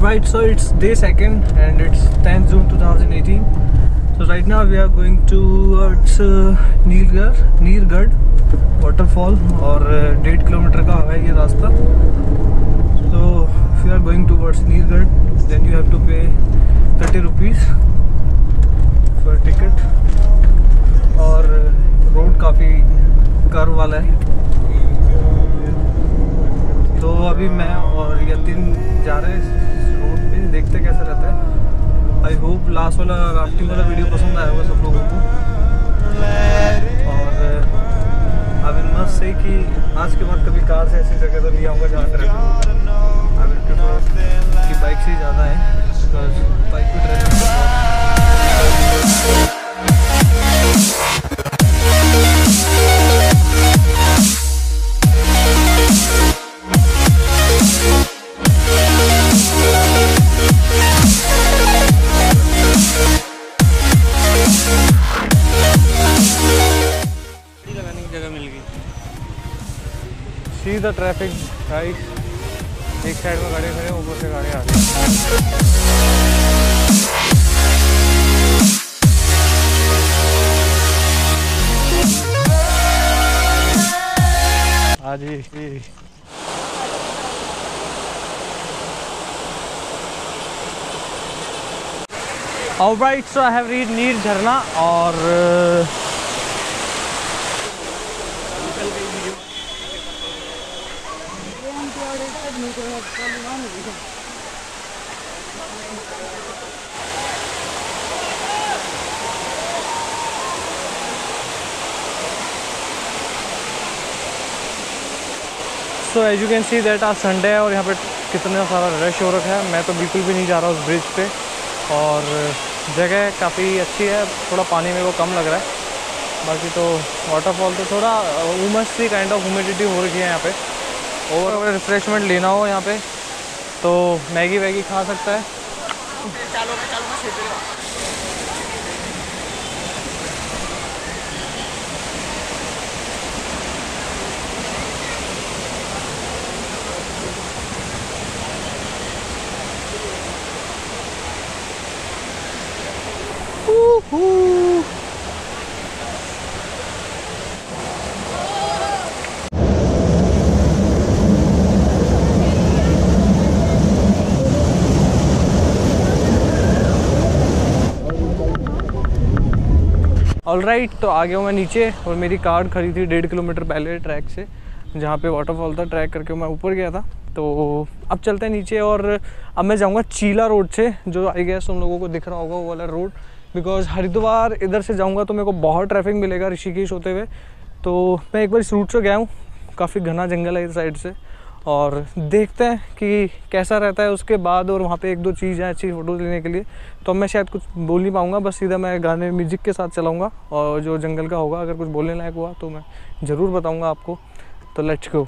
Alright, so it's day second and it's 10th June 2018. So right now we are going towards Neergarh waterfall और 1.5 kilometre का है ये रास्ता. So if you are going towards Neergarh, then you have to pay 30 rupees for ticket. और road काफ़ी curve वाला है. तो अभी मैं और यतिन जा रहे हैं रोड पे, देखते कैसा रहता है. आई होप लास्ट वाला राफ्टिंग वाला वीडियो पसंद आया होगा सब लोगों को. और आई विल मस्ट से कि आज के बाद कभी कार से ऐसी जगह तो नहीं आऊँगा जहाँ ट्रैफिक होगा. आई विल प्रेफर कि बाइक से ही ज़्यादा है, बिकॉज बाइक पे traffic see the traffic guys. एक साइड में गाड़ी खड़े, ऊपर से गाड़ी आ रही है. हाँ जी. Alright, so I have reached Neer झरना और so as you can see that आज संडे है और यहाँ पे कितना सारा रश हो रखा है. मैं तो बिल्कुल भी नहीं जा रहा उस ब्रिज पे. और जगह काफ़ी अच्छी है, थोड़ा पानी मेरे को कम लग रहा है. बाकी तो वाटरफॉल तो थोड़ा उमस सी काइंड ऑफ ह्यूमिडिटी हो रखी है यहाँ पे. और अगर रिफ्रेशमेंट लेना हो यहाँ पे तो मैगी वैगी खा सकता है. ऑलराइट, तो आ गया हूँ मैं नीचे और मेरी कार खड़ी थी 1.5 किलोमीटर पहले ट्रैक से, जहाँ पे वाटरफॉल था. ट्रैक करके मैं ऊपर गया था. तो अब चलते हैं नीचे और अब मैं जाऊँगा चीला रोड से, जो आई गेस तुम लोगों को दिख रहा होगा वो वाला रोड. बिकॉज हरिद्वार इधर से जाऊँगा तो मेरे को बहुत ट्रैफिक मिलेगा ऋषिकेश होते हुए. तो मैं एक बार इस रूट से गया हूँ, काफ़ी घना जंगल है इस साइड से. और देखते हैं कि कैसा रहता है उसके बाद. और वहाँ पे एक दो चीज़ हैं अच्छी फ़ोटो लेने के लिए. तो मैं शायद कुछ बोल नहीं पाऊँगा, बस सीधा मैं गाने म्यूजिक के साथ चलाऊँगा. और जो जंगल का होगा अगर कुछ बोलने लायक हुआ तो मैं ज़रूर बताऊँगा आपको. तो लेट्स गो.